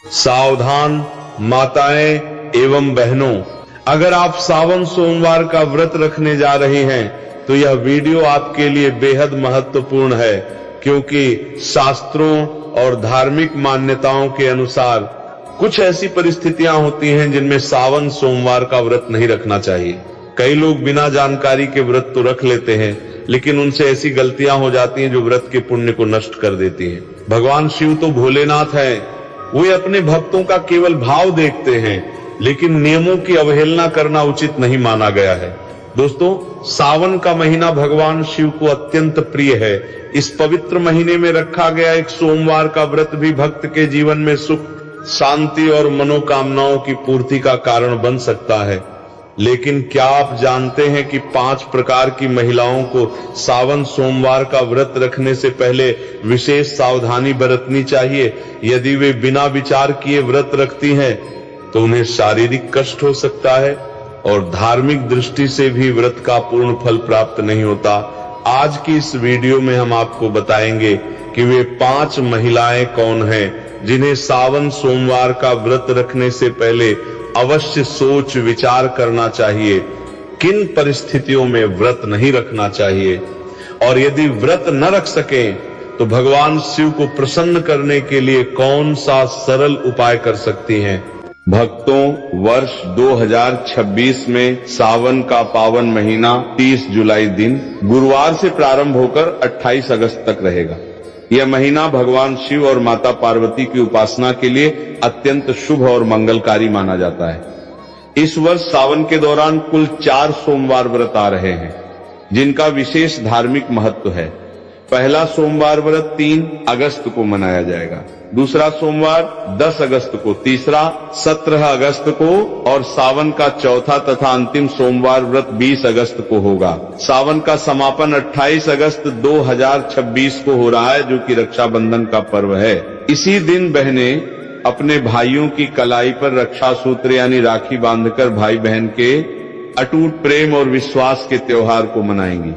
सावधान माताएं एवं बहनों, अगर आप सावन सोमवार का व्रत रखने जा रही हैं तो यह वीडियो आपके लिए बेहद महत्वपूर्ण है, क्योंकि शास्त्रों और धार्मिक मान्यताओं के अनुसार कुछ ऐसी परिस्थितियां होती हैं जिनमें सावन सोमवार का व्रत नहीं रखना चाहिए। कई लोग बिना जानकारी के व्रत तो रख लेते हैं, लेकिन उनसे ऐसी गलतियां हो जाती हैं जो व्रत के पुण्य को नष्ट कर देती हैं। भगवान शिव तो भोलेनाथ हैं, वे अपने भक्तों का केवल भाव देखते हैं, लेकिन नियमों की अवहेलना करना उचित नहीं माना गया है। दोस्तों, सावन का महीना भगवान शिव को अत्यंत प्रिय है। इस पवित्र महीने में रखा गया एक सोमवार का व्रत भी भक्त के जीवन में सुख, शांति और मनोकामनाओं की पूर्ति का कारण बन सकता है। लेकिन क्या आप जानते हैं कि 5 प्रकार की महिलाओं को सावन सोमवार का व्रत रखने से पहले विशेष सावधानी बरतनी चाहिए। यदि वे बिना विचार किए व्रत रखती हैं तो उन्हें शारीरिक कष्ट हो सकता है और धार्मिक दृष्टि से भी व्रत का पूर्ण फल प्राप्त नहीं होता। आज की इस वीडियो में हम आपको बताएंगे कि वे 5 महिलाएं कौन हैं जिन्हें सावन सोमवार का व्रत रखने से पहले अवश्य सोच विचार करना चाहिए, किन परिस्थितियों में व्रत नहीं रखना चाहिए, और यदि व्रत न रख सकें तो भगवान शिव को प्रसन्न करने के लिए कौन सा सरल उपाय कर सकती हैं। भक्तों, वर्ष 2026 में सावन का पावन महीना 30 जुलाई दिन गुरुवार से प्रारंभ होकर 28 अगस्त तक रहेगा। यह महीना भगवान शिव और माता पार्वती की उपासना के लिए अत्यंत शुभ और मंगलकारी माना जाता है। इस वर्ष सावन के दौरान कुल 4 सोमवार व्रत आ रहे हैं जिनका विशेष धार्मिक महत्व है। पहला सोमवार व्रत 3 अगस्त को मनाया जाएगा, दूसरा सोमवार 10 अगस्त को, तीसरा 17 अगस्त को और सावन का चौथा तथा अंतिम सोमवार व्रत 20 अगस्त को होगा। सावन का समापन 28 अगस्त 2026 को हो रहा है, जो कि रक्षाबंधन का पर्व है। इसी दिन बहनें अपने भाइयों की कलाई पर रक्षा सूत्र यानी राखी बांधकर भाई बहन के अटूट प्रेम और विश्वास के त्योहार को मनाएंगी।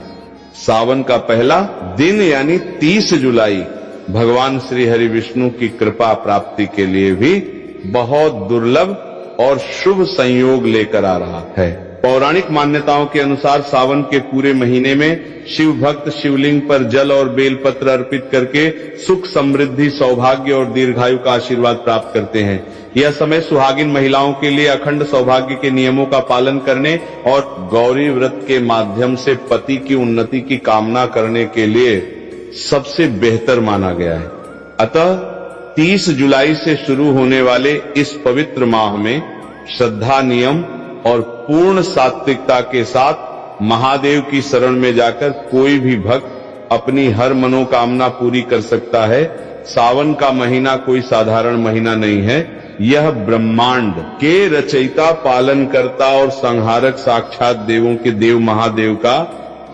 सावन का पहला दिन यानी 30 जुलाई भगवान श्री हरि विष्णु की कृपा प्राप्ति के लिए भी बहुत दुर्लभ और शुभ संयोग लेकर आ रहा है। पौराणिक मान्यताओं के अनुसार सावन के पूरे महीने में शिव भक्त शिवलिंग पर जल और बेलपत्र अर्पित करके सुख, समृद्धि, सौभाग्य और दीर्घायु का आशीर्वाद प्राप्त करते हैं। यह समय सुहागिन महिलाओं के लिए अखंड सौभाग्य के नियमों का पालन करने और गौरी व्रत के माध्यम से पति की उन्नति की कामना करने के लिए सबसे बेहतर माना गया है। अतः 30 जुलाई से शुरू होने वाले इस पवित्र माह में श्रद्धा, नियम और पूर्ण सात्विकता के साथ महादेव की शरण में जाकर कोई भी भक्त अपनी हर मनोकामना पूरी कर सकता है। सावन का महीना कोई साधारण महीना नहीं है, यह ब्रह्मांड के रचयिता, पालनकर्ता और संहारक साक्षात देवों के देव महादेव का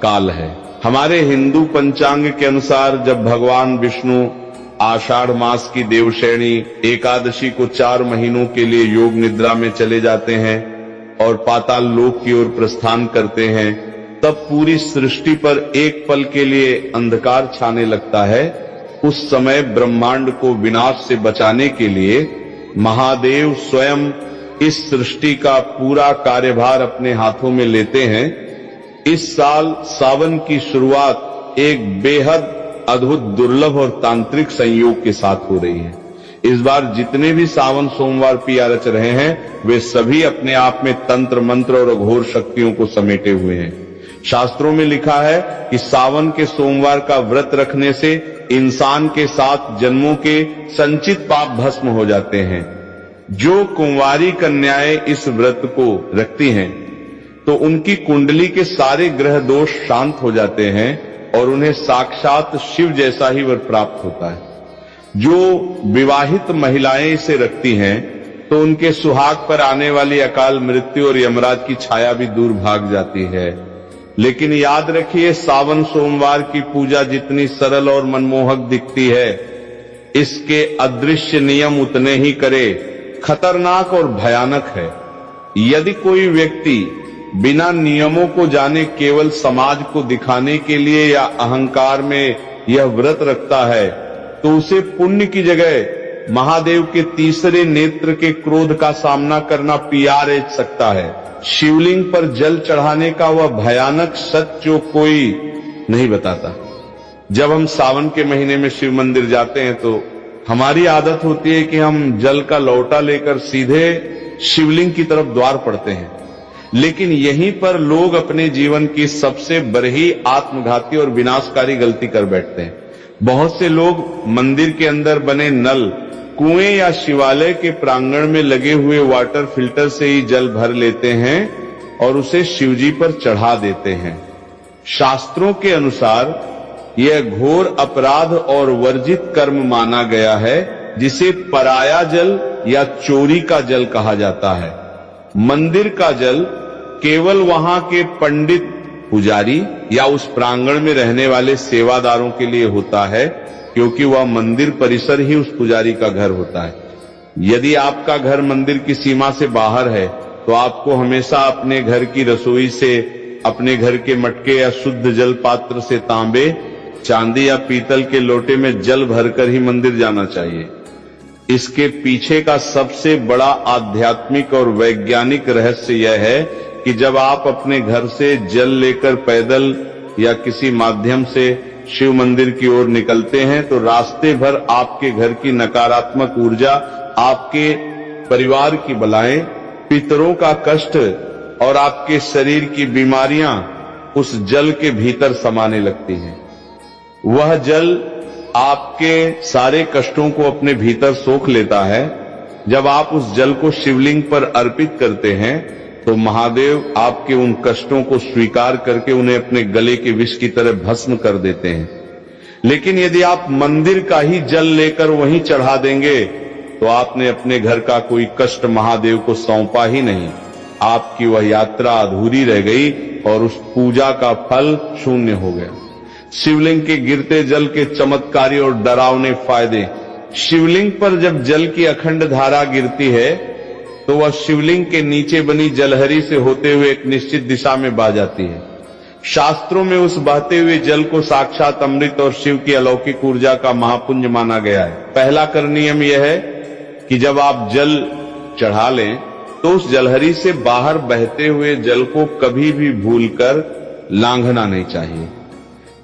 काल है। हमारे हिंदू पंचांग के अनुसार जब भगवान विष्णु आषाढ़ मास की देवशयनी एकादशी को 4 महीनों के लिए योग निद्रा में चले जाते हैं और पाताल लोक की ओर प्रस्थान करते हैं, तब पूरी सृष्टि पर एक पल के लिए अंधकार छाने लगता है। उस समय ब्रह्मांड को विनाश से बचाने के लिए महादेव स्वयं इस सृष्टि का पूरा कार्यभार अपने हाथों में लेते हैं। इस साल सावन की शुरुआत एक बेहद अद्भुत, दुर्लभ और तांत्रिक संयोग के साथ हो रही है। इस बार जितने भी सावन सोमवार पिया रच रहे हैं वे सभी अपने आप में तंत्र, मंत्र और अघोर शक्तियों को समेटे हुए हैं। शास्त्रों में लिखा है कि सावन के सोमवार का व्रत रखने से इंसान के 7 जन्मों के संचित पाप भस्म हो जाते हैं। जो कुंवारी कन्याएं इस व्रत को रखती हैं तो उनकी कुंडली के सारे ग्रह दोष शांत हो जाते हैं और उन्हें साक्षात शिव जैसा ही वर प्राप्त होता है। जो विवाहित महिलाएं इसे रखती हैं तो उनके सुहाग पर आने वाली अकाल मृत्यु और यमराज की छाया भी दूर भाग जाती है। लेकिन याद रखिए, सावन सोमवार की पूजा जितनी सरल और मनमोहक दिखती है, इसके अदृश्य नियम उतने ही करे खतरनाक और भयानक है। यदि कोई व्यक्ति बिना नियमों को जाने केवल समाज को दिखाने के लिए या अहंकार में यह व्रत रखता है तो उसे पुण्य की जगह महादेव के तीसरे नेत्र के क्रोध का सामना करना PRH सकता है। शिवलिंग पर जल चढ़ाने का वह भयानक सच जो कोई नहीं बताता। जब हम सावन के महीने में शिव मंदिर जाते हैं तो हमारी आदत होती है कि हम जल का लौटा लेकर सीधे शिवलिंग की तरफ द्वार पड़ते हैं, लेकिन यहीं पर लोग अपने जीवन की सबसे बड़ी आत्मघाती और विनाशकारी गलती कर बैठते हैं। बहुत से लोग मंदिर के अंदर बने नल, कुएं या शिवालय के प्रांगण में लगे हुए वाटर फिल्टर से ही जल भर लेते हैं और उसे शिवजी पर चढ़ा देते हैं। शास्त्रों के अनुसार यह घोर अपराध और वर्जित कर्म माना गया है, जिसे पराया जल या चोरी का जल कहा जाता है। मंदिर का जल केवल वहां के पंडित, पुजारी या उस प्रांगण में रहने वाले सेवादारों के लिए होता है, क्योंकि वह मंदिर परिसर ही उस पुजारी का घर होता है। यदि आपका घर मंदिर की सीमा से बाहर है तो आपको हमेशा अपने घर की रसोई से, अपने घर के मटके या शुद्ध जल पात्र से तांबे, चांदी या पीतल के लोटे में जल भरकर ही मंदिर जाना चाहिए। इसके पीछे का सबसे बड़ा आध्यात्मिक और वैज्ञानिक रहस्य यह है कि जब आप अपने घर से जल लेकर पैदल या किसी माध्यम से शिव मंदिर की ओर निकलते हैं तो रास्ते भर आपके घर की नकारात्मक ऊर्जा, आपके परिवार की बलाएं, पितरों का कष्ट और आपके शरीर की बीमारियां उस जल के भीतर समाने लगती हैं। वह जल आपके सारे कष्टों को अपने भीतर सोख लेता है। जब आप उस जल को शिवलिंग पर अर्पित करते हैं तो महादेव आपके उन कष्टों को स्वीकार करके उन्हें अपने गले के विष की तरह भस्म कर देते हैं। लेकिन यदि आप मंदिर का ही जल लेकर वहीं चढ़ा देंगे तो आपने अपने घर का कोई कष्ट महादेव को सौंपा ही नहीं। आपकी वह यात्रा अधूरी रह गई और उस पूजा का फल शून्य हो गया। शिवलिंग के गिरते जल के चमत्कारी और डरावने फायदे। शिवलिंग पर जब जल की अखंड धारा गिरती है तो वह शिवलिंग के नीचे बनी जलहरी से होते हुए एक निश्चित दिशा में बह जाती है। शास्त्रों में उस बहते हुए जल को साक्षात अमृत और शिव की अलौकिक ऊर्जा का महापुंज माना गया है। पहला कर नियम यह है कि जब आप जल चढ़ा लें तो उस जलहरी से बाहर बहते हुए जल को कभी भी भूलकर लांघना नहीं चाहिए,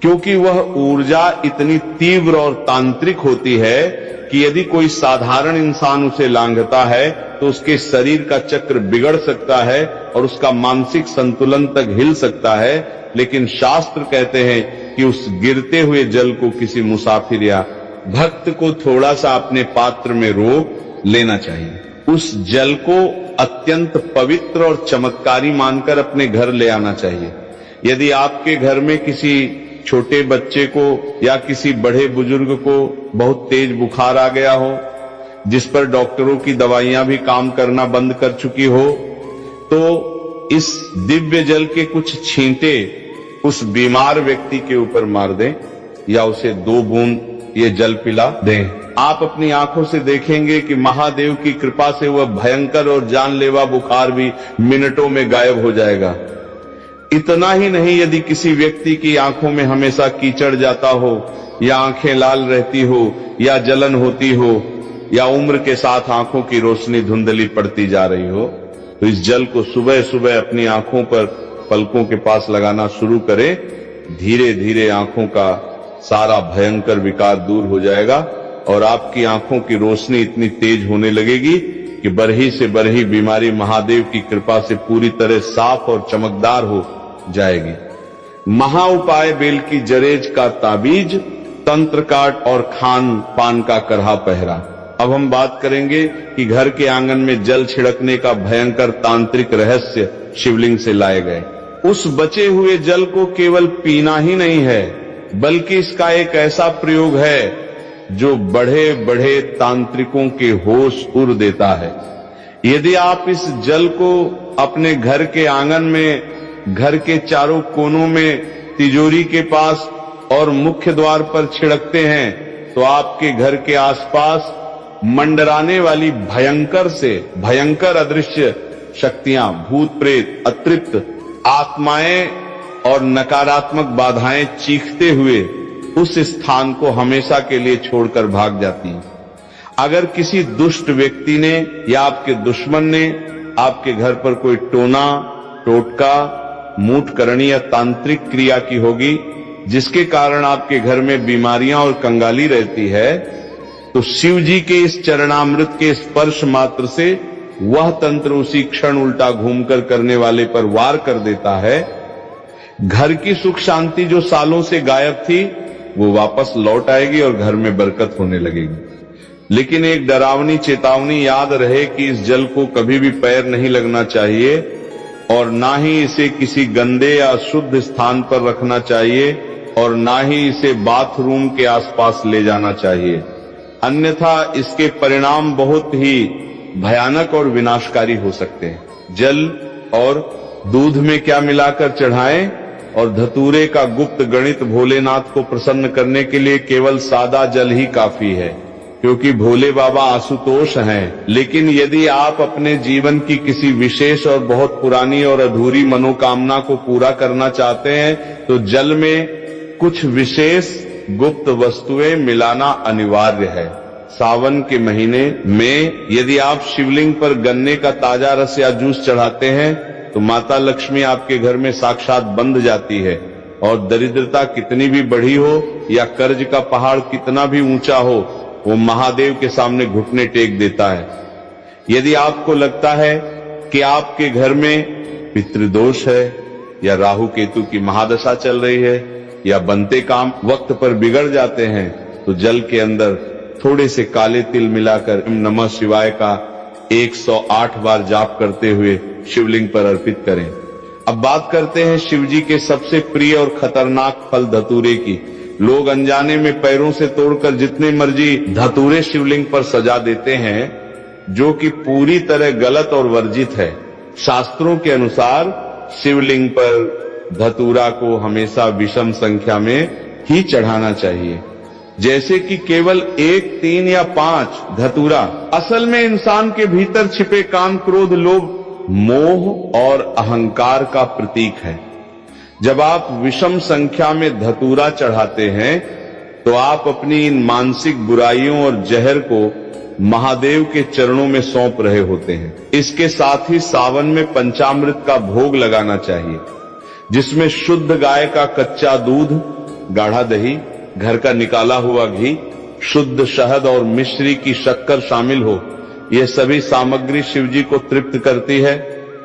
क्योंकि वह ऊर्जा इतनी तीव्र और तांत्रिक होती है कि यदि कोई साधारण इंसान उसे लांघता है तो उसके शरीर का चक्र बिगड़ सकता है और उसका मानसिक संतुलन तक हिल सकता है। लेकिन शास्त्र कहते हैं कि उस गिरते हुए जल को किसी मुसाफिर या भक्त को थोड़ा सा अपने पात्र में रोक लेना चाहिए। उस जल को अत्यंत पवित्र और चमत्कारी मानकर अपने घर ले आना चाहिए। यदि आपके घर में किसी छोटे बच्चे को या किसी बड़े बुजुर्ग को बहुत तेज बुखार आ गया हो, जिस पर डॉक्टरों की दवाइयां भी काम करना बंद कर चुकी हो, तो इस दिव्य जल के कुछ छींटे उस बीमार व्यक्ति के ऊपर मार दें या उसे 2 बूंद ये जल पिला दें। आप अपनी आंखों से देखेंगे कि महादेव की कृपा से वह भयंकर और जानलेवा बुखार भी मिनटों में गायब हो जाएगा। इतना ही नहीं, यदि किसी व्यक्ति की आंखों में हमेशा कीचड़ जाता हो या आंखें लाल रहती हो या जलन होती हो या उम्र के साथ आंखों की रोशनी धुंधली पड़ती जा रही हो, तो इस जल को सुबह सुबह अपनी आंखों पर पलकों के पास लगाना शुरू करें। धीरे धीरे आंखों का सारा भयंकर विकार दूर हो जाएगा और आपकी आंखों की रोशनी इतनी तेज होने लगेगी कि बरही से बरही बीमारी महादेव की कृपा से पूरी तरह साफ और चमकदार हो जाएगी। महा उपाय बेल की जरेज का ताबीज, तंत्र काट और खान पान का करहा पहरा। अब हम बात करेंगे कि घर के आंगन में जल छिड़कने का भयंकर तांत्रिक रहस्य शिवलिंग से लाए गए। उस बचे हुए जल को केवल पीना ही नहीं है, बल्कि इसका एक ऐसा प्रयोग है जो बड़े बड़े तांत्रिकों के होश उड़ देता है। यदि आप इस जल को अपने घर के आंगन में, घर के चारों कोनों में, तिजोरी के पास और मुख्य द्वार पर छिड़कते हैं तो आपके घर के आसपास मंडराने वाली भयंकर से भयंकर अदृश्य शक्तियां, भूत प्रेत, अतृप्त आत्माएं और नकारात्मक बाधाएं चीखते हुए उस स्थान को हमेशा के लिए छोड़कर भाग जाती हैं। अगर किसी दुष्ट व्यक्ति ने या आपके दुश्मन ने आपके घर पर कोई टोना, टोटका, मूठ करणी या तांत्रिक क्रिया की होगी, जिसके कारण आपके घर में बीमारियां और कंगाली रहती है, तो शिव जी के इस चरणामृत के स्पर्श मात्र से वह तंत्र उसी क्षण उल्टा घूमकर करने वाले पर वार कर देता है। घर की सुख शांति जो सालों से गायब थी, वो वापस लौट आएगी और घर में बरकत होने लगेगी। लेकिन एक डरावनी चेतावनी याद रहे कि इस जल को कभी भी पैर नहीं लगना चाहिए और ना ही इसे किसी गंदे या अशुद्ध स्थान पर रखना चाहिए और ना ही इसे बाथरूम के आसपास ले जाना चाहिए, अन्यथा इसके परिणाम बहुत ही भयानक और विनाशकारी हो सकते हैं। जल और दूध में क्या मिलाकर चढ़ाएं और धतूरे का गुप्त गणित भोलेनाथ को प्रसन्न करने के लिए केवल सादा जल ही काफी है, क्योंकि भोले बाबा आशुतोष हैं। लेकिन यदि आप अपने जीवन की किसी विशेष और बहुत पुरानी और अधूरी मनोकामना को पूरा करना चाहते हैं, तो जल में कुछ विशेष गुप्त वस्तुएं मिलाना अनिवार्य है। सावन के महीने में यदि आप शिवलिंग पर गन्ने का ताजा रस या जूस चढ़ाते हैं, तो माता लक्ष्मी आपके घर में साक्षात बंध जाती है और दरिद्रता कितनी भी बढ़ी हो या कर्ज का पहाड़ कितना भी ऊंचा हो, वो महादेव के सामने घुटने टेक देता है। यदि आपको लगता है कि आपके घर में पितृदोष है या राहु केतु की महादशा चल रही है या बनते काम वक्त पर बिगड़ जाते हैं, तो जल के अंदर थोड़े से काले तिल मिलाकर नमः शिवाय का 108 बार जाप करते हुए शिवलिंग पर अर्पित करें। अब बात करते हैं शिव जी के सबसे प्रिय और खतरनाक फल धतूरे की। लोग अनजाने में पैरों से तोड़कर जितने मर्जी धतूरे शिवलिंग पर सजा देते हैं, जो कि पूरी तरह गलत और वर्जित है। शास्त्रों के अनुसार शिवलिंग पर धतूरा को हमेशा विषम संख्या में ही चढ़ाना चाहिए, जैसे कि केवल 1, 3 या 5 धतूरा असल में इंसान के भीतर छिपे काम, क्रोध, लोभ, मोह और अहंकार का प्रतीक है। जब आप विषम संख्या में धतूरा चढ़ाते हैं, तो आप अपनी इन मानसिक बुराइयों और जहर को महादेव के चरणों में सौंप रहे होते हैं। इसके साथ ही सावन में पंचामृत का भोग लगाना चाहिए, जिसमें शुद्ध गाय का कच्चा दूध, गाढ़ा दही, घर का निकाला हुआ घी, शुद्ध शहद और मिश्री की शक्कर शामिल हो। यह सभी सामग्री शिवजी को तृप्त करती है।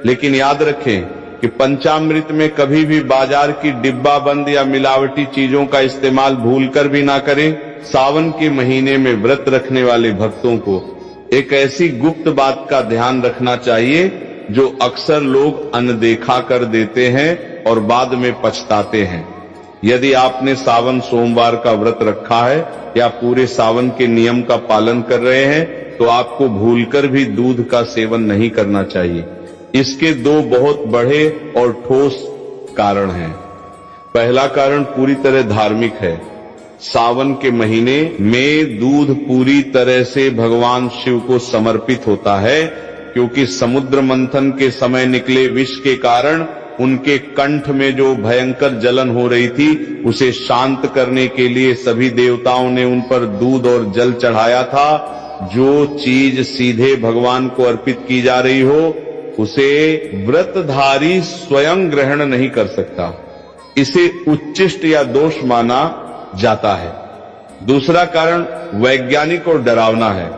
लेकिन याद रखें कि पंचामृत में कभी भी बाजार की डिब्बा बंद या मिलावटी चीजों का इस्तेमाल भूलकर भी ना करें। सावन के महीने में व्रत रखने वाले भक्तों को एक ऐसी गुप्त बात का ध्यान रखना चाहिए जो अक्सर लोग अनदेखा कर देते हैं और बाद में पछताते हैं। यदि आपने सावन सोमवार का व्रत रखा है या पूरे सावन के नियम का पालन कर रहे हैं, तो आपको भूलकर भी दूध का सेवन नहीं करना चाहिए। इसके 2 बहुत बड़े और ठोस कारण हैं। पहला कारण पूरी तरह धार्मिक है। सावन के महीने में दूध पूरी तरह से भगवान शिव को समर्पित होता है, क्योंकि समुद्र मंथन के समय निकले विष के कारण उनके कंठ में जो भयंकर जलन हो रही थी, उसे शांत करने के लिए सभी देवताओं ने उन पर दूध और जल चढ़ाया था। जो चीज सीधे भगवान को अर्पित की जा रही हो, उसे व्रतधारी स्वयं ग्रहण नहीं कर सकता। इसे उच्चिष्ट या दोष माना जाता है। दूसरा कारण वैज्ञानिक और डरावना है।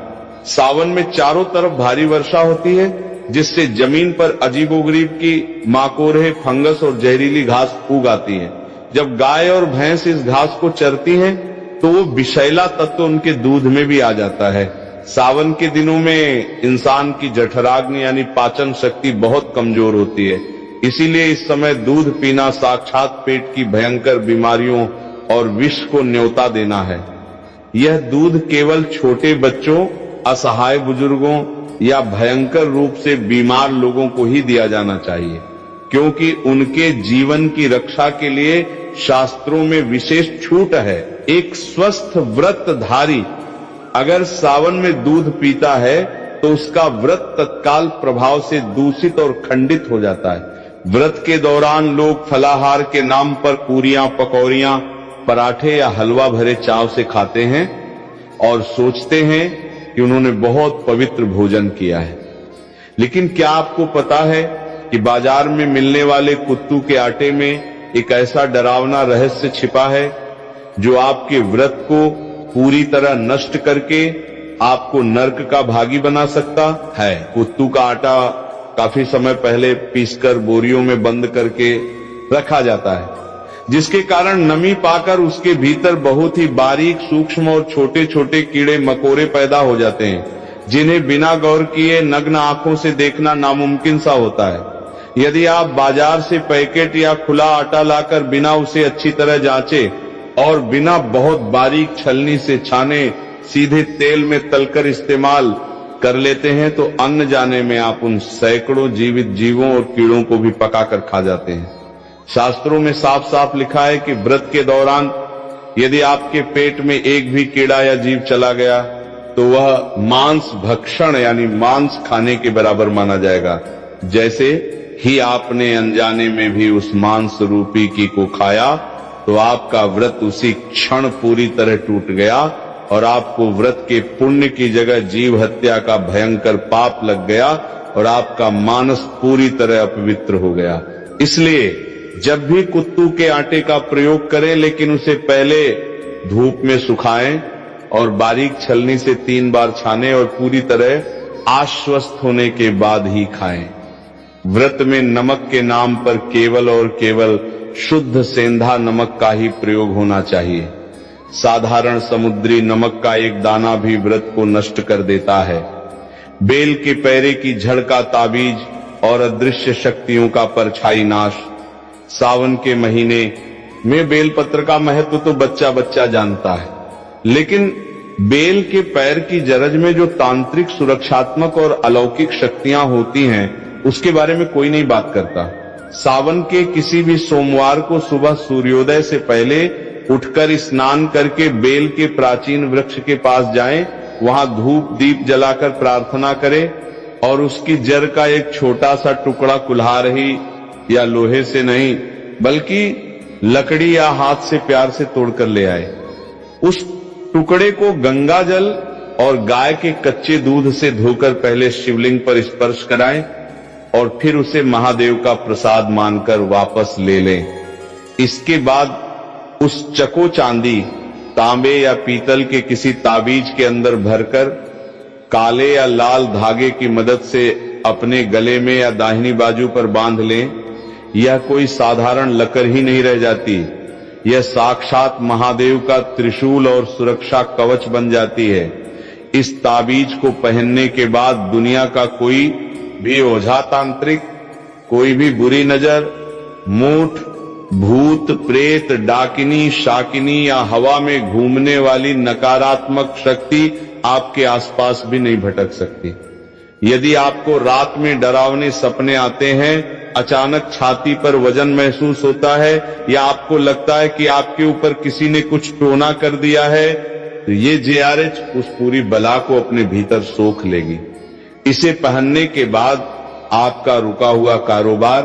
सावन में चारों तरफ भारी वर्षा होती है, जिससे जमीन पर अजीबोगरीब की माकोरे, फंगस और जहरीली घास उग आती है। जब गाय और भैंस इस घास को चरती हैं, तो वो विषैला तत्व उनके दूध में भी आ जाता है। सावन के दिनों में इंसान की जठराग्नि यानी पाचन शक्ति बहुत कमजोर होती है। इसीलिए इस समय दूध पीना साक्षात पेट की भयंकर बीमारियों और विष को न्योता देना है। यह दूध केवल छोटे बच्चों, असहाय बुजुर्गों या भयंकर रूप से बीमार लोगों को ही दिया जाना चाहिए, क्योंकि उनके जीवन की रक्षा के लिए शास्त्रों में विशेष छूट है। एक स्वस्थ व्रतधारी अगर सावन में दूध पीता है, तो उसका व्रत तत्काल प्रभाव से दूषित और खंडित हो जाता है। व्रत के दौरान लोग फलाहार के नाम पर पूरियां, पकौड़ियां, पराठे या हलवा भरे चाव से खाते हैं और सोचते हैं कि उन्होंने बहुत पवित्र भोजन किया है। लेकिन क्या आपको पता है कि बाजार में मिलने वाले कुत्तू के आटे में एक ऐसा डरावना रहस्य छिपा है जो आपके व्रत को पूरी तरह नष्ट करके आपको नर्क का भागी बना सकता है। कुत्तू का आटा काफी समय पहले पीसकर बोरियों में बंद करके रखा जाता है, जिसके कारण नमी पाकर उसके भीतर बहुत ही बारीक, सूक्ष्म और छोटे छोटे कीड़े मकोड़े पैदा हो जाते हैं, जिन्हें बिना गौर किए नग्न आंखों से देखना नामुमकिन सा होता है। यदि आप बाजार से पैकेट या खुला आटा लाकर बिना उसे अच्छी तरह जांचे और बिना बहुत बारीक छलनी से छाने सीधे तेल में तलकर इस्तेमाल कर लेते हैं तो अन्न जाने में आप उन सैकड़ों जीवित जीवों और कीड़ों को भी पकाकर खा जाते हैं। शास्त्रों में साफ साफ लिखा है कि व्रत के दौरान यदि आपके पेट में एक भी कीड़ा या जीव चला गया तो वह मांस भक्षण यानी मांस खाने के बराबर माना जाएगा, जैसे ही आपने अनजाने में भी उस मांस रूपी की को खाया तो आपका व्रत उसी क्षण पूरी तरह टूट गया और आपको व्रत के पुण्य की जगह जीव हत्या का भयंकर पाप लग गया और आपका मानस पूरी तरह अपवित्र हो गया। इसलिए जब भी कुत्तू के आटे का प्रयोग करें, लेकिन उसे पहले धूप में सुखाएं और बारीक छलनी से 3 बार छानें और पूरी तरह आश्वस्त होने के बाद ही खाएं। व्रत में नमक के नाम पर केवल और केवल शुद्ध सेंधा नमक का ही प्रयोग होना चाहिए। साधारण समुद्री नमक का एक दाना भी व्रत को नष्ट कर देता है। बेल के पैरे की झड़ का ताबीज और अदृश्य शक्तियों का परछाई नाश। सावन के महीने में बेलपत्र का महत्व तो बच्चा बच्चा जानता है, लेकिन बेल के पैर की जरज में जो तांत्रिक, सुरक्षात्मक और अलौकिक शक्तियां होती हैं उसके बारे में कोई नहीं बात करता। सावन के किसी भी सोमवार को सुबह सूर्योदय से पहले उठकर स्नान करके बेल के प्राचीन वृक्ष के पास जाएं, वहां धूप दीप जलाकर प्रार्थना करें और उसकी जड़ का एक छोटा सा टुकड़ा कुल्हाड़ ही या लोहे से नहीं बल्कि लकड़ी या हाथ से प्यार से तोड़कर ले आए। उस टुकड़े को गंगा जल और गाय के कच्चे दूध से धोकर पहले शिवलिंग पर स्पर्श कराएं और फिर उसे महादेव का प्रसाद मानकर वापस ले लें। इसके बाद उस चको चांदी, तांबे या पीतल के किसी ताबीज के अंदर भरकर काले या लाल धागे की मदद से अपने गले में या दाहिनी बाजू पर बांध लें। यह कोई साधारण लकर ही नहीं रह जाती, यह साक्षात महादेव का त्रिशूल और सुरक्षा कवच बन जाती है। इस ताबीज को पहनने के बाद दुनिया का कोई भी ओझा तांत्रिक, कोई भी बुरी नजर, मूठ, भूत, प्रेत, डाकिनी, शाकिनी या हवा में घूमने वाली नकारात्मक शक्ति आपके आसपास भी नहीं भटक सकती। यदि आपको रात में डरावने सपने आते हैं, अचानक छाती पर वजन महसूस होता है या आपको लगता है कि आपके ऊपर किसी ने कुछ टोना कर दिया है, तो ये JRH उस पूरी बला को अपने भीतर सोख लेगी। इसे पहनने के बाद आपका रुका हुआ कारोबार,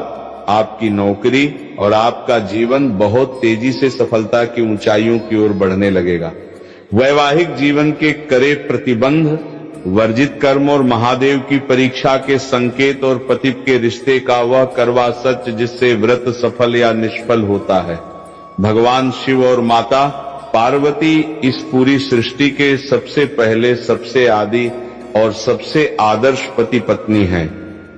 आपकी नौकरी और आपका जीवन बहुत तेजी से सफलता की ऊंचाइयों की ओर बढ़ने लगेगा। वैवाहिक जीवन के करे प्रतिबंध, वर्जित कर्म और महादेव की परीक्षा के संकेत और पति के रिश्ते का वह करवा सच जिससे व्रत सफल या निष्फल होता है। भगवान शिव और माता पार्वती इस पूरी सृष्टि के सबसे पहले, सबसे आदि और सबसे आदर्श पति पत्नी हैं।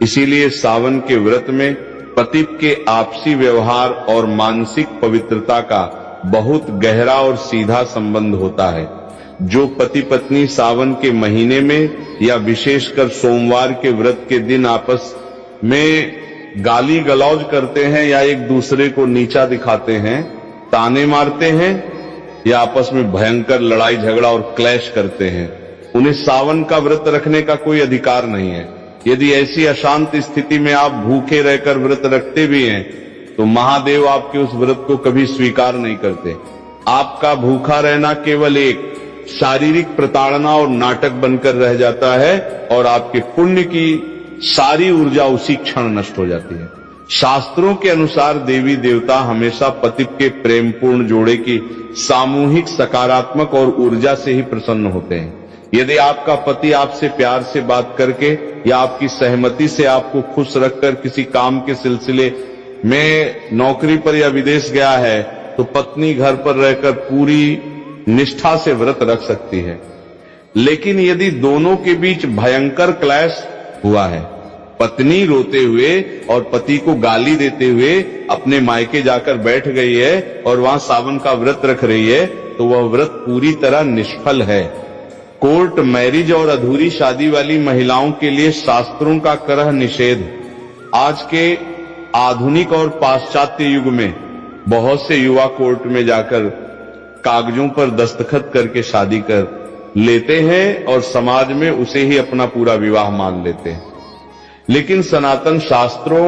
इसीलिए सावन के व्रत में पति के आपसी व्यवहार और मानसिक पवित्रता का बहुत गहरा और सीधा संबंध होता है। जो पति पत्नी सावन के महीने में या विशेषकर सोमवार के व्रत के दिन आपस में गाली गलौज करते हैं या एक दूसरे को नीचा दिखाते हैं, ताने मारते हैं या आपस में भयंकर लड़ाई झगड़ा और क्लैश करते हैं, उन्हें सावन का व्रत रखने का कोई अधिकार नहीं है। यदि ऐसी अशांत स्थिति में आप भूखे रहकर व्रत रखते भी हैं तो महादेव आपके उस व्रत को कभी स्वीकार नहीं करते। आपका भूखा रहना केवल एक शारीरिक प्रताड़ना और नाटक बनकर रह जाता है और आपके पुण्य की सारी ऊर्जा उसी क्षण नष्ट हो जाती है। शास्त्रों के अनुसार देवी देवता हमेशा पति के प्रेमपूर्ण जोड़े की सामूहिक सकारात्मक और ऊर्जा से ही प्रसन्न होते हैं। यदि आपका पति आपसे प्यार से बात करके या आपकी सहमति से आपको खुश रखकर किसी काम के सिलसिले में नौकरी पर या विदेश गया है, तो पत्नी घर पर रहकर पूरी निष्ठा से व्रत रख सकती है। लेकिन यदि दोनों के बीच भयंकर क्लैश हुआ है, पत्नी रोते हुए और पति को गाली देते हुए अपने मायके जाकर बैठ गई है और वहां सावन का व्रत रख रही है, तो वह व्रत पूरी तरह निष्फल है। कोर्ट मैरिज और अधूरी शादी वाली महिलाओं के लिए शास्त्रों का करह निषेध। आज के आधुनिक और पाश्चात्य युग में बहुत से युवा कोर्ट में जाकर कागजों पर दस्तखत करके शादी कर लेते हैं और समाज में उसे ही अपना पूरा विवाह मान लेते हैं। लेकिन सनातन शास्त्रों,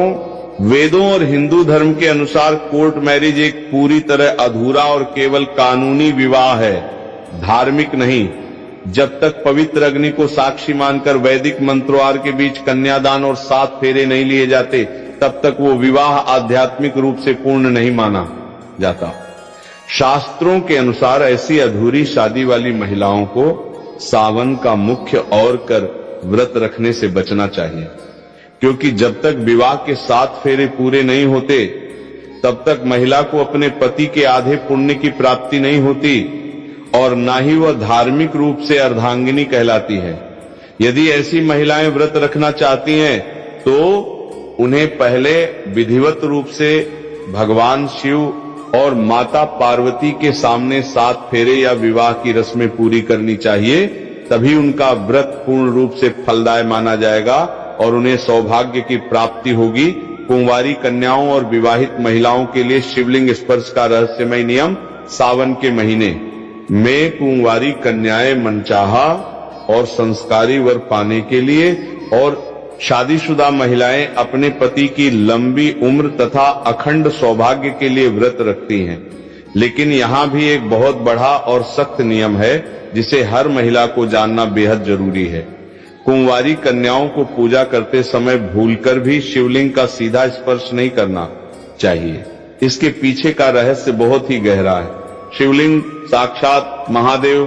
वेदों और हिंदू धर्म के अनुसार कोर्ट मैरिज एक पूरी तरह अधूरा और केवल कानूनी विवाह है, धार्मिक नहीं। जब तक पवित्र अग्नि को साक्षी मानकर वैदिक मंत्रोच्चार के बीच कन्यादान और 7 फेरे नहीं लिए जाते, तब तक वो विवाह आध्यात्मिक रूप से पूर्ण नहीं माना जाता। शास्त्रों के अनुसार ऐसी अधूरी शादी वाली महिलाओं को सावन का मुख्य और कर व्रत रखने से बचना चाहिए, क्योंकि जब तक विवाह के 7 फेरे पूरे नहीं होते, तब तक महिला को अपने पति के आधे पुण्य की प्राप्ति नहीं होती और ना ही वह धार्मिक रूप से अर्धांगिनी कहलाती है। यदि ऐसी महिलाएं व्रत रखना चाहती हैं, तो उन्हें पहले विधिवत रूप से भगवान शिव और माता पार्वती के सामने 7 फेरे या विवाह की रस्में पूरी करनी चाहिए, तभी उनका व्रत पूर्ण रूप से फलदायी माना जाएगा और उन्हें सौभाग्य की प्राप्ति होगी। कुंवारी कन्याओं और विवाहित महिलाओं के लिए शिवलिंग स्पर्श का रहस्यमय नियम। सावन के महीने में कुंवारी कन्याएं मनचाहा और संस्कारी वर पाने के लिए और शादीशुदा महिलाएं अपने पति की लंबी उम्र तथा अखंड सौभाग्य के लिए व्रत रखती हैं। लेकिन यहाँ भी एक बहुत बड़ा और सख्त नियम है, जिसे हर महिला को जानना बेहद जरूरी है। कुंवारी कन्याओं को पूजा करते समय भूलकर भी शिवलिंग का सीधा स्पर्श नहीं करना चाहिए। इसके पीछे का रहस्य बहुत ही गहरा है। शिवलिंग साक्षात महादेव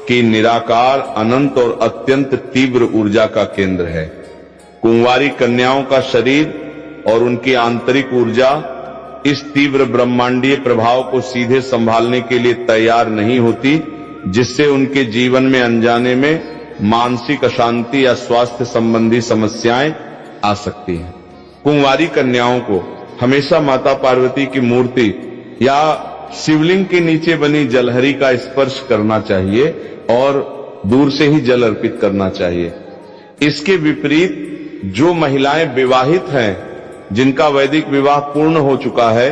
की निराकार, अनंत और अत्यंत तीव्र ऊर्जा का केंद्र है। कुंवारी कन्याओं का शरीर और उनकी आंतरिक ऊर्जा इस तीव्र ब्रह्मांडीय प्रभाव को सीधे संभालने के लिए तैयार नहीं होती, जिससे उनके जीवन में अनजाने में मानसिक अशांति या स्वास्थ्य संबंधी समस्याएं आ सकती हैं। कुंवारी कन्याओं को हमेशा माता पार्वती की मूर्ति या शिवलिंग के नीचे बनी जलहरी का स्पर्श करना चाहिए और दूर से ही जल अर्पित करना चाहिए। इसके विपरीत जो महिलाएं विवाहित हैं, जिनका वैदिक विवाह पूर्ण हो चुका है,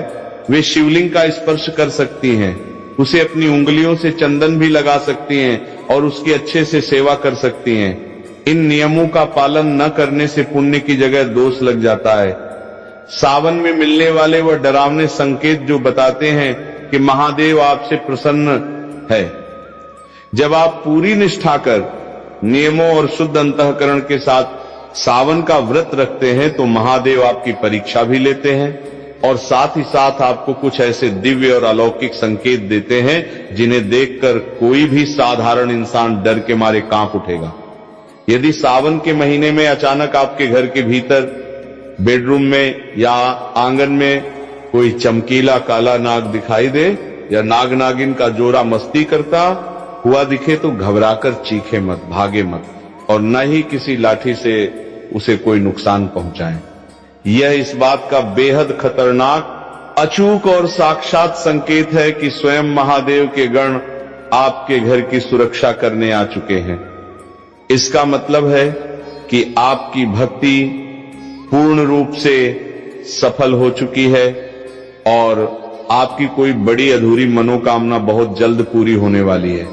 वे शिवलिंग का स्पर्श कर सकती हैं, उसे अपनी उंगलियों से चंदन भी लगा सकती हैं और उसकी अच्छे से सेवा कर सकती हैं। इन नियमों का पालन न करने से पुण्य की जगह दोष लग जाता है। सावन में मिलने वाले वह डरावने संकेत जो बताते हैं कि महादेव आपसे प्रसन्न है। जब आप पूरी निष्ठा कर नियमों और शुद्ध अंतःकरण के साथ सावन का व्रत रखते हैं, तो महादेव आपकी परीक्षा भी लेते हैं और साथ ही साथ आपको कुछ ऐसे दिव्य और अलौकिक संकेत देते हैं जिन्हें देखकर कोई भी साधारण इंसान डर के मारे कांप उठेगा। यदि सावन के महीने में अचानक आपके घर के भीतर, बेडरूम में या आंगन में कोई चमकीला काला नाग दिखाई दे या नाग नागिन का जोड़ा मस्ती करता हुआ दिखे, तो घबराकर चीखे मत, भागे मत और न ही किसी लाठी से उसे कोई नुकसान पहुंचाएं। यह इस बात का बेहद खतरनाक, अचूक और साक्षात संकेत है कि स्वयं महादेव के गण आपके घर की सुरक्षा करने आ चुके हैं। इसका मतलब है कि आपकी भक्ति पूर्ण रूप से सफल हो चुकी है और आपकी कोई बड़ी अधूरी मनोकामना बहुत जल्द पूरी होने वाली है।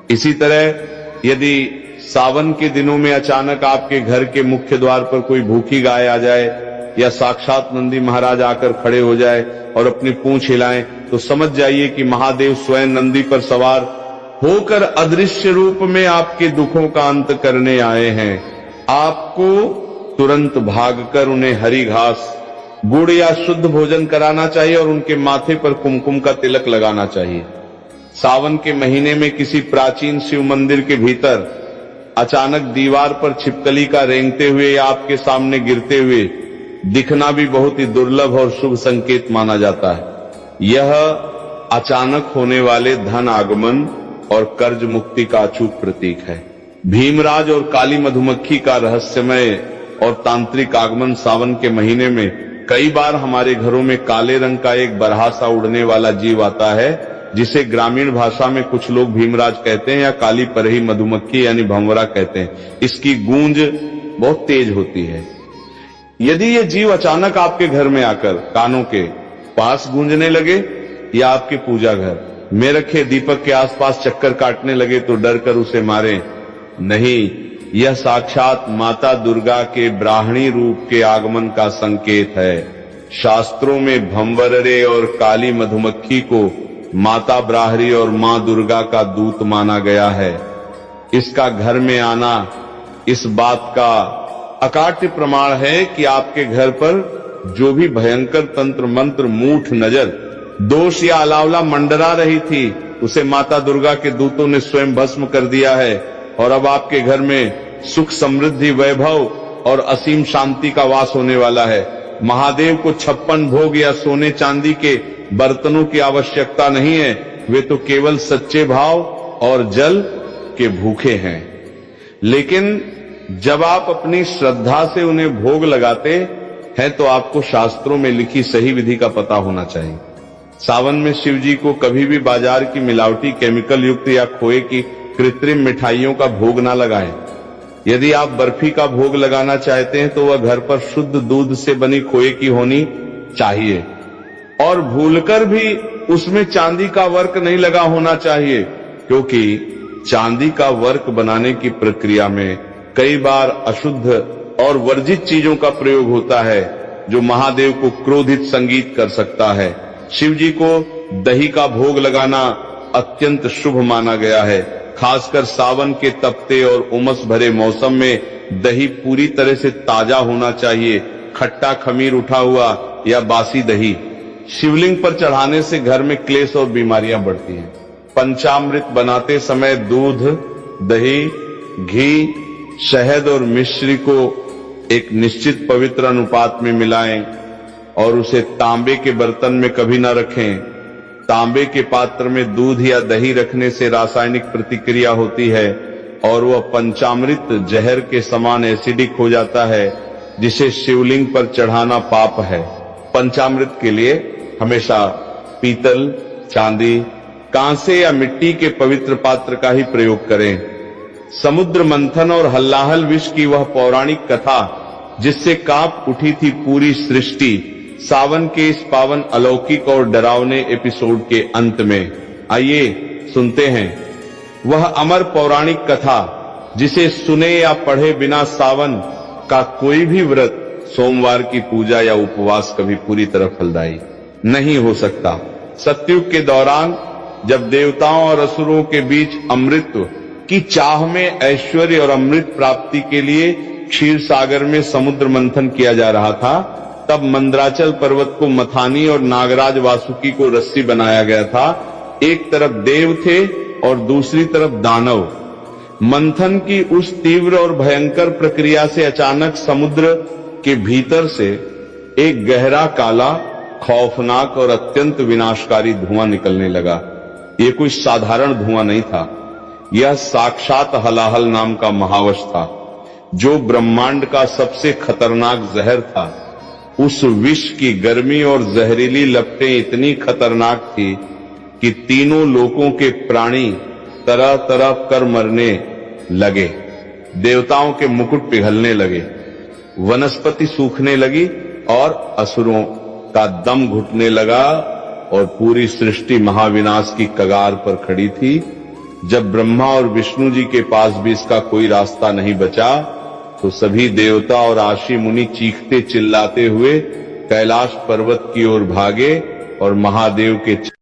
इसी तरह यदि सावन के दिनों में अचानक आपके घर के मुख्य द्वार पर कोई भूखी गाय आ जाए या साक्षात नंदी महाराज आकर खड़े हो जाए और अपनी पूंछ हिलाएं, तो समझ जाइए कि महादेव स्वयं नंदी पर सवार होकर अदृश्य रूप में आपके दुखों का अंत करने आए हैं। आपको तुरंत भागकर उन्हें हरी घास, गुड़ या शुद्ध भोजन कराना चाहिए और उनके माथे पर कुमकुम का तिलक लगाना चाहिए। सावन के महीने में किसी प्राचीन शिव मंदिर के भीतर अचानक दीवार पर छिपकली का रेंगते हुए या आपके सामने गिरते हुए दिखना भी बहुत ही दुर्लभ और शुभ संकेत माना जाता है। यह अचानक होने वाले धन आगमन और कर्ज मुक्ति का अचूक प्रतीक है। भीमराज और काली मधुमक्खी का रहस्यमय और तांत्रिक आगमन सावन के महीने में कई बार हमारे घरों में काले रंग का एक बरहा सा उड़ने वाला जीव आता है, जिसे ग्रामीण भाषा में कुछ लोग भीमराज कहते हैं या काली परही मधुमक्खी यानी भंवरा कहते हैं। इसकी गूंज बहुत तेज होती है। यदि ये जीव अचानक आपके घर में आकर कानों के पास गूंजने लगे या आपके पूजा घर में रखे दीपक के आसपास चक्कर काटने लगे तो डर कर उसे मारें नहीं, यह साक्षात माता दुर्गा के ब्राह्मणी रूप के आगमन का संकेत है। शास्त्रों में भंवररे और काली मधुमक्खी को माता ब्राह्मणी और मां दुर्गा का दूत माना गया है। इसका घर में आना इस बात का अकाट्य प्रमाण है कि आपके घर पर जो भी भयंकर तंत्र मंत्र मूठ नजर दोष या अलावला मंडरा रही थी, उसे माता दुर्गा के दूतों ने स्वयं भस्म कर दिया है और अब आपके घर में सुख समृद्धि वैभव और असीम शांति का वास होने वाला है। महादेव को 56 भोग या सोने चांदी के बर्तनों की आवश्यकता नहीं है, वे तो केवल सच्चे भाव और जल के भूखे हैं। लेकिन जब आप अपनी श्रद्धा से उन्हें भोग लगाते हैं तो आपको शास्त्रों में लिखी सही विधि का पता होना चाहिए। सावन में शिव जी को कभी भी बाजार की मिलावटी केमिकल युक्त या खोए की कृत्रिम मिठाइयों का भोग ना लगाएं। यदि आप बर्फी का भोग लगाना चाहते हैं तो वह घर पर शुद्ध दूध से बनी खोए की होनी चाहिए और भूलकर भी उसमें चांदी का वर्क नहीं लगा होना चाहिए, क्योंकि चांदी का वर्क बनाने की प्रक्रिया में कई बार अशुद्ध और वर्जित चीजों का प्रयोग होता है जो महादेव को क्रोधित संगीत कर सकता है। शिव जी को दही का भोग लगाना अत्यंत शुभ माना गया है। खासकर सावन के तपते और उमस भरे मौसम में दही पूरी तरह से ताजा होना चाहिए। खट्टा खमीर उठा हुआ या बासी दही शिवलिंग पर चढ़ाने से घर में क्लेश और बीमारियां बढ़ती हैं। पंचामृत बनाते समय दूध, दही, घी, शहद और मिश्री को एक निश्चित पवित्र अनुपात में मिलाएं और उसे तांबे के बर्तन में कभी न रखें। तांबे के पात्र में दूध या दही रखने से रासायनिक प्रतिक्रिया होती है और वह पंचामृत जहर के समान एसिडिक हो जाता है, जिसे शिवलिंग पर चढ़ाना पाप है। पंचामृत के लिए हमेशा पीतल, चांदी, कांसे या मिट्टी के पवित्र पात्र का ही प्रयोग करें। समुद्र मंथन और हल्लाहल विष की वह पौराणिक कथा जिससे कांप उठी थी पूरी सृष्टि, सावन के इस पावन अलौकिक और डरावने एपिसोड के अंत में आइए सुनते हैं वह अमर पौराणिक कथा जिसे सुने या पढ़े बिना सावन का कोई भी व्रत, सोमवार की पूजा या उपवास कभी पूरी तरह फलदायी नहीं हो सकता। सतयुग के दौरान जब देवताओं और असुरों के बीच अमृत की चाह में ऐश्वर्य और अमृत प्राप्ति के लिए क्षीर सागर में समुद्र मंथन किया जा रहा था, तब मंदराचल पर्वत को मथानी और नागराज वासुकी को रस्सी बनाया गया था। एक तरफ देव थे और दूसरी तरफ दानव। मंथन की उस तीव्र और भयंकर प्रक्रिया से अचानक समुद्र के भीतर से एक गहरा, काला, खौफनाक और अत्यंत विनाशकारी धुआं निकलने लगा। ये कोई साधारण धुआं नहीं था, यह साक्षात हलाहल नाम का महावश था, जो ब्रह्मांड का सबसे खतरनाक जहर था। उस विष की गर्मी और जहरीली लपटें इतनी खतरनाक थी कि तीनों लोकों के प्राणी तरह तरह कर मरने लगे। देवताओं के मुकुट पिघलने लगे, वनस्पति सूखने लगी और असुरों का दम घुटने लगा और पूरी सृष्टि महाविनाश की कगार पर खड़ी थी। जब ब्रह्मा और विष्णु जी के पास भी इसका कोई रास्ता नहीं बचा तो सभी देवता और आशी मुनि चीखते चिल्लाते हुए कैलाश पर्वत की ओर भागे और महादेव के